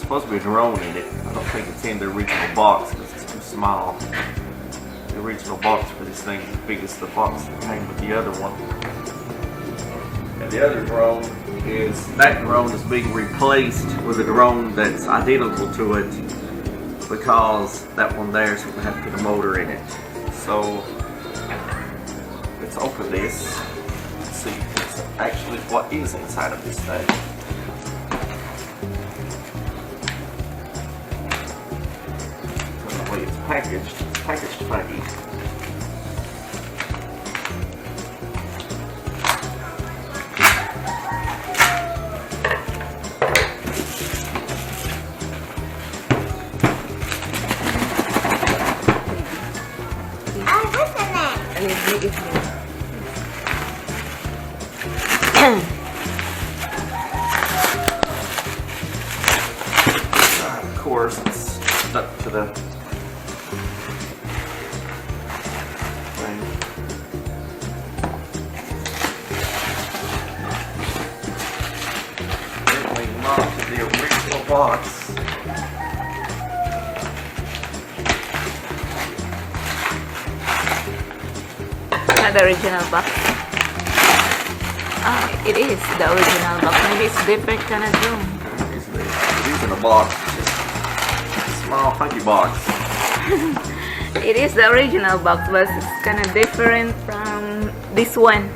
supposed to be a drone in it. I don't think it's in the original box because it's too small. The original box for this thing is the biggest the box that came with the other one. And the other drone is, that drone is being replaced with a drone that's identical to it because that one there is going to have to put a motor in it. So let's open this and see actually what is inside of this thing. The way it's packaged funny. Of course, it's stuck to the thing. Everything mounted to the original box. Not the original box. It is the original box. Maybe it's different kind of room. It is in a box. It's a small funky box. It is the original box, but it's kind of different from this one.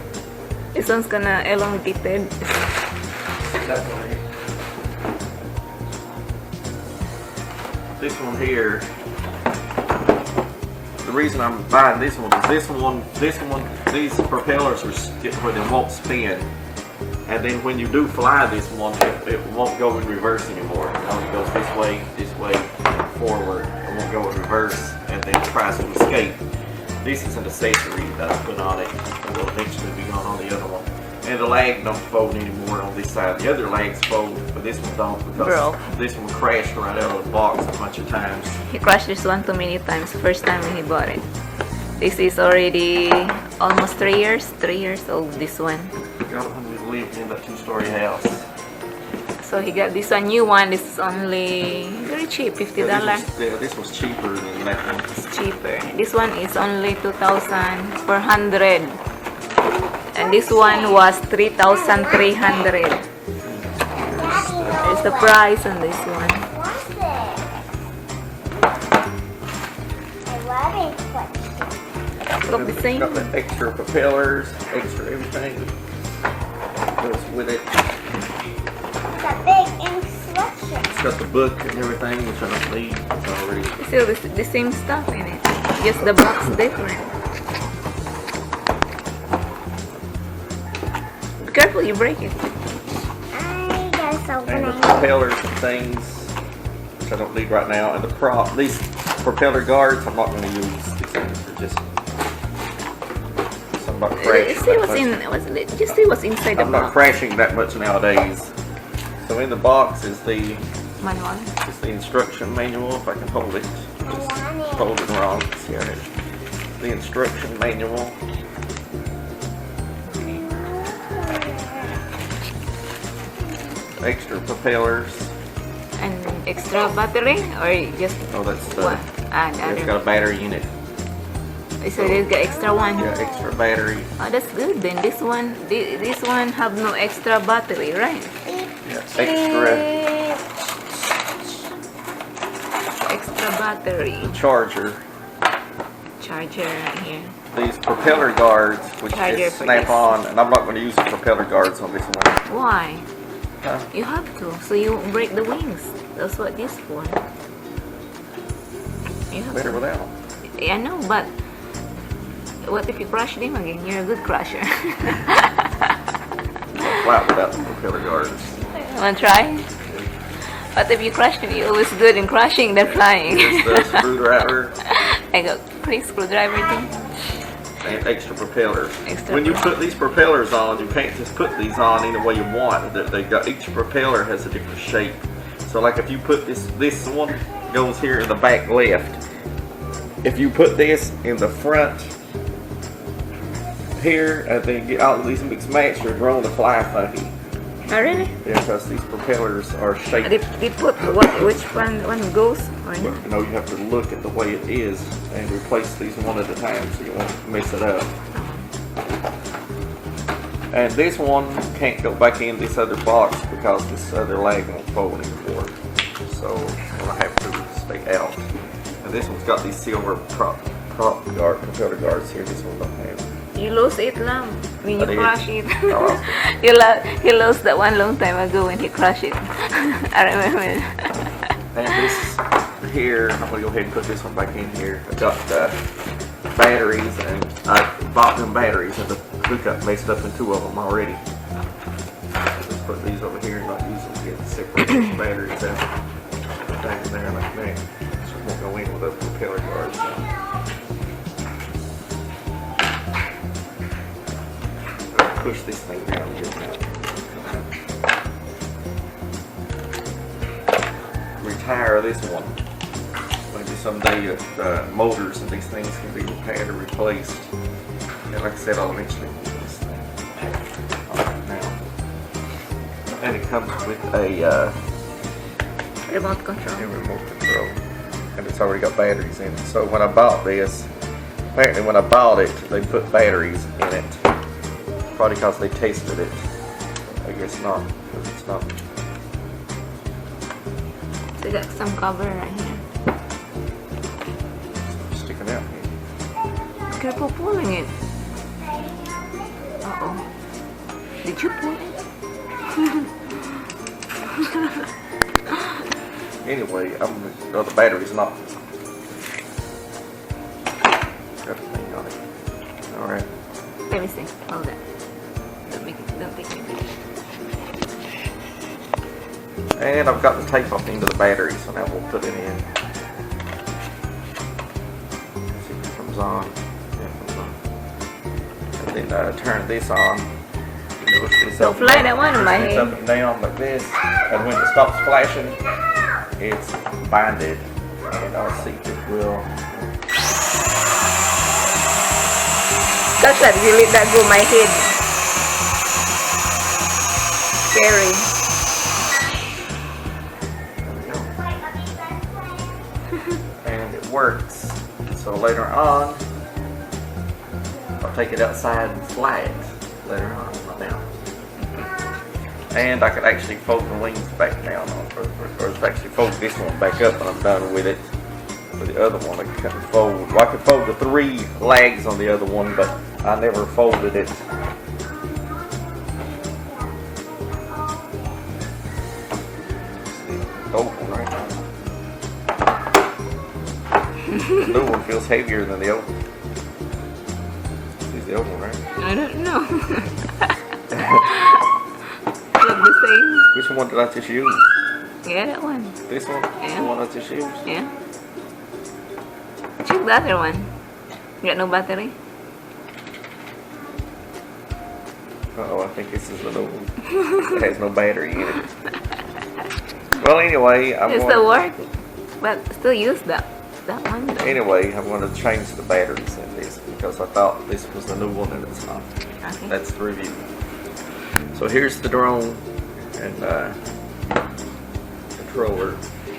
This one's kind of elongated. This one here. The reason I'm buying this one is these propellers are where they won't spin, and then when you do fly this one, it won't go in reverse anymore. It only goes this way, forward. It won't go in reverse, and then it tries to escape. This is an accessory that I put on it. It will eventually be on the other one. And the lag don't fold anymore on this side. The other lags fold, but this one don't because this one crashed right out of the box a bunch of times. He crashed this one too many times. First time when he bought it. This is already almost 3 years. 3 years old. This one. God, when we lived in that 2-story house. So he got this one new one. This is only very cheap, $50. This was cheaper than that one. It's cheaper. This one is only $2,400. And this one was $3,300. There's the price on this one. Look the same. Got the extra propellers, extra everything goes with it. It's a big instruction. It's got the book and everything, which I don't need. It's already. Still the same stuff in it. Just the box different. Be careful, you break it. I guess I'll And the propellers and things, which I don't need right now, and these propeller guards, I'm not going to use. These things are just. I'm not crashing. Just see what's inside the box. I'm not crashing that much nowadays. So in the box is the Manual. It's the instruction manual. If I can hold it, just hold it wrong. See how it is. The instruction manual. Extra propellers. And extra battery or just Oh, that's what? it's got a battery in it. So it's got extra one. Yeah, extra battery. Oh, that's good. Then this one have no extra battery, right? Yeah, Extra battery. the charger. Charger right here. These propeller guards, which Charger just for snap this. on, and I'm not going to use the propeller guards on this one. Why? Huh? You have to, so you won't break the wings. That's what this for. You have Better to. without. Yeah, I know, but what if you crash them again? You're a good crasher. Flat without the propeller guards. Wanna try? What if you crash them? You're always good in crashing than flying. Here's the screwdriver. I got quick screwdriver too. And extra propellers. Extra when you put these propellers on, you can't just put these on any way you want. They got, each propeller has a different shape. So like if you put this one goes here in the back left. If you put this in the front here, and then get all of these mixed match, your drone will fly funky. Oh really? Yeah, because these propellers are shaped. They put which one goes or But, not? you know, you have to look at the way it is and replace these one at a time so you won't mess it up. And this one can't go back in this other box because this other leg won't fold anymore. So it's gonna have to stay out. And this one's got these silver propeller guards here. This one don't have. You lost it long when you I did. crash it. Oh. you lost that one long time ago when he crashed it. I remember. And this here, I'm gonna go ahead and put this one back in here. I got batteries, and I bought them batteries, and the hookup messed up in 2 of them already. Just put these over here and not use them yet. Separate these batteries out. Put that in there like that. So it won't go in with those propeller guards. Push this thing down and get it out. Retire this one. Maybe someday motors and these things can be repaired or replaced. And like I said, I'll eventually move this thing. Alright, now. And it comes with a Remote control. remote control. And it's already got batteries in it. So when I bought this, apparently when I bought it, they put batteries in it. Probably because they tasted it. I guess not, because it's not. So you got some cover right here. Sticking out here. Careful pulling it. Uh-oh. Did you pull it? Anyway, the battery's not. Got the thing on it. Alright. Let me see. Hold that. Don't take me back. And I've got the tape off the end of the battery, so now we'll put it in. See if it comes on. Yeah, it comes on. And then turn this on. Don't fly that one in my It's head. up and down like this. And when it stops flashing, it's binded. And I'll see if it will. That's that. You let that go my head. Scary. And it works. So later on, I'll take it outside and fly it later on, not now. And I could actually fold the wings back down, or actually fold this one back up when I'm done with it. For the other one, I could fold. Well, I could fold the 3 legs on the other one, but I never folded it. The old one right now. The new one feels heavier than the old one. This is the old one, right? I don't know. Look the same. Which one did I just use? Yeah, that one. This one? Yeah. The one I just used? Yeah. Check the other one. You got no battery? Uh-oh, I think this is the new one. It has no battery in it. Well, anyway, I'm It going... still work, but still use that one. Though. Anyway, I'm going to change the batteries in this because I thought this was the new one and it's not. Okay. That's the review. So here's the drone and controller.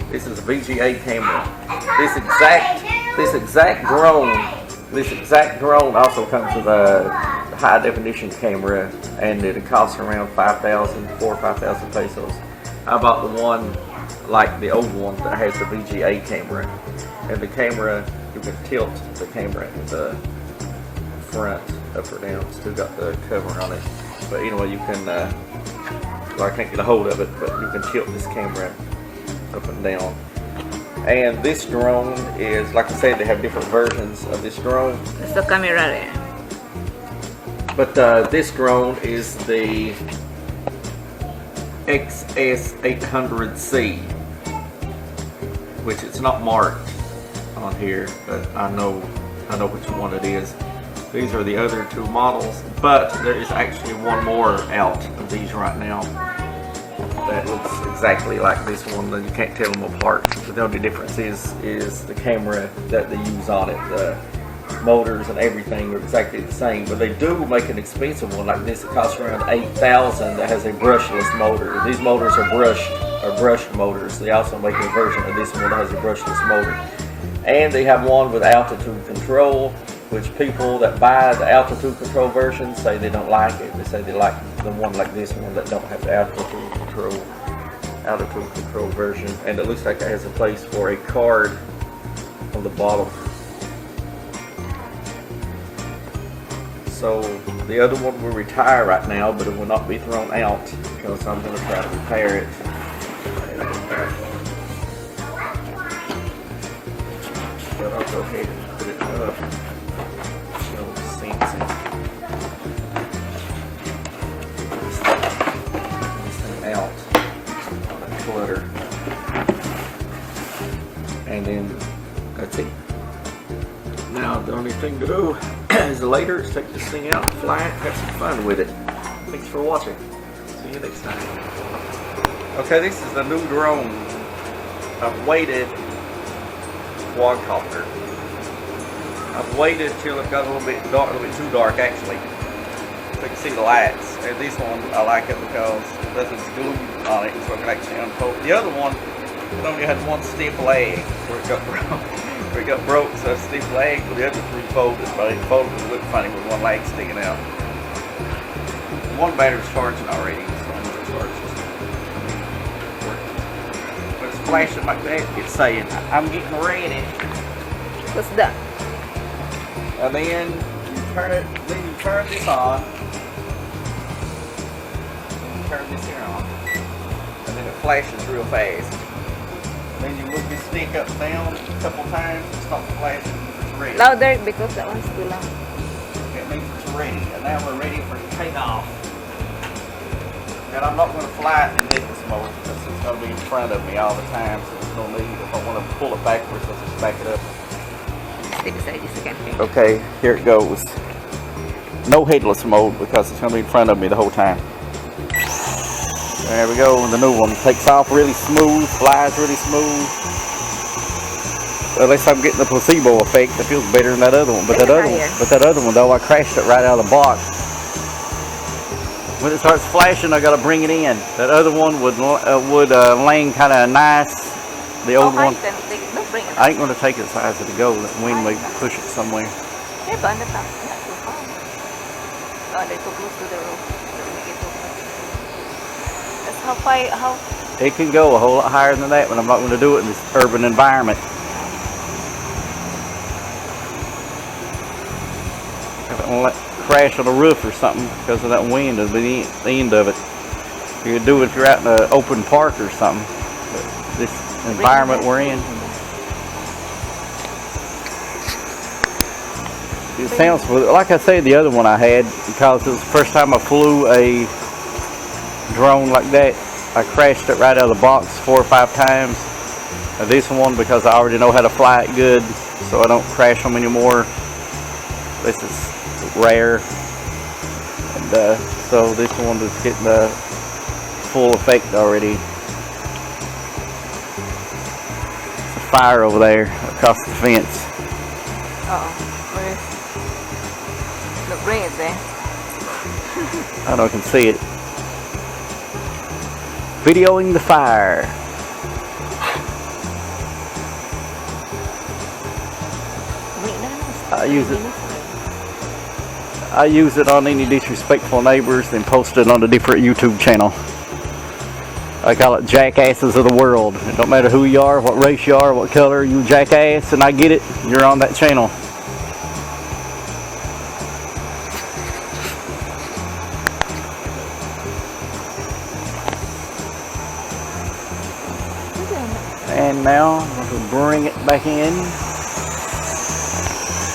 This is a VGA camera. This exact drone also comes with a high definition camera, and it costs around 4,000 or 5,000 pesos. I bought the one like the old one that has the VGA camera, and the camera, you can tilt the camera in the front up or down. Still got the cover on it, but anyway, you can well, I can't get a hold of it, but you can tilt this camera up and down. And this drone is, like I said, they have different versions of this drone. There's the camera there. But this drone is the XS800C, which it's not marked on here, but I know which one it is. These are the other 2 models, but there is actually one more out of these right now that looks exactly like this one. You can't tell them apart. The only difference is the camera that they use on it. motors and everything are exactly the same, but they do make an expensive one like this. It costs around $8,000 that has a brushless motor. These motors are brushed motors. They also make a version of this one that has a brushless motor. And they have one with altitude control, which people that buy the altitude control version say they don't like it. They say they like the one like this one that don't have the altitude control version. And it looks like it has a place for a card on the bottom. So the other one will retire right now, but it will not be thrown out because I'm going to try to repair it. But I'll go ahead and put it up. No sense in this thing out. All that clutter. And then that's it. Now the only thing to do is later is take this thing out, fly it, have some fun with it. Thanks for watching. See you next time. Okay, this is the new drone. I've waited quadcopter. I've waited till it got a little bit dark, a little bit too dark actually. So you can see the lights. And this one I like it because it doesn't glue on it, so I can actually unfold. The other one, it only had one stiff leg where it got broke, so a stiff leg, but the other three folded, but it folded and looked funny with one leg sticking out. One battery's charging already, so I'm going to charge this. When it's flashing like that, it's saying, I'm getting ready. What's that? And then you turn this on. Turn this here on. And then it flashes real fast. Then you move this stick up and down a couple times, it stops flashing, it's ready. Louder because that one's too loud. It means it's ready, and now we're ready for takeoff. And I'm not going to fly it in headless mode because it's going to be in front of me all the time, so there's no need. If I want to pull it backwards, I'll just back it up. Stay beside this again. Okay, here it goes. No headless mode because it's going to be in front of me the whole time. There we go, the new one takes off really smooth, flies really smooth. Unless I'm getting the placebo effect, it feels better than that other one. But that other one though, I crashed it right out of the box. When it starts flashing, I got to bring it in. That other one would land kind of nice. The old one, I ain't going to take it as high as it'll go. That wind may push it somewhere. Yeah, but not too far. Oh, they're too close to the roof. How it can go a whole lot higher than that, but I'm not going to do it in this urban environment. If I want to crash on a roof or something because of that wind, it'll be the end of it. You could do it if you're out in an open park or something. But this environment we're in, it sounds like I say the other one I had because it was the first time I flew a drone like that. I crashed it right out of the box 4 or 5 times. And this one, because I already know how to fly it good, so I don't crash them anymore. This is rare, and so this one is getting the full effect already. There's a fire over there across the fence. where's the red there? I don't know if you can see it. Videoing the fire. I use it on any disrespectful neighbors, then post it on a different YouTube channel. I call it Jackasses of the World. It don't matter who you are, what race you are, what color, you jackass, and I get it, you're on that channel. And now, we'll bring it back in.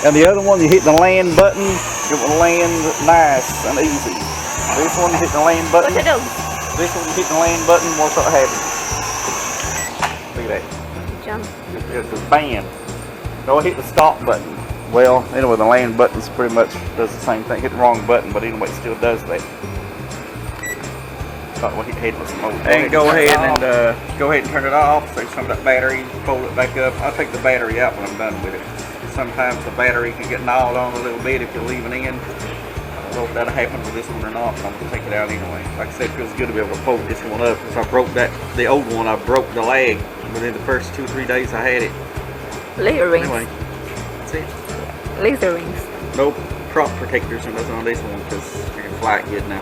And the other one, you hit the land button, it will land nice and easy. This one, you hit the land button. What's it do? This one, you hit the land button, what's what happens? Look at that. Jump. It's a bam. No, I hit the stop button. Well, anyway, the land button's pretty much does the same thing. Hit the wrong button, but anyway, it still does that. Headless mode. And go ahead and turn it off. Take some of that battery, fold it back up. I'll take the battery out when I'm done with it. sometimes the battery can get gnawed on a little bit if you leave it in. I don't know if that'll happen with this one or not, but I'm gonna take it out anyway. Like I said, it feels good to be able to fold this one up because I broke the old one. I broke the leg within the first 2-3 days I had it. Laser rings. Anyway, that's it. Laser rings. No prop protectors or nothing on this one because I can fly it good now.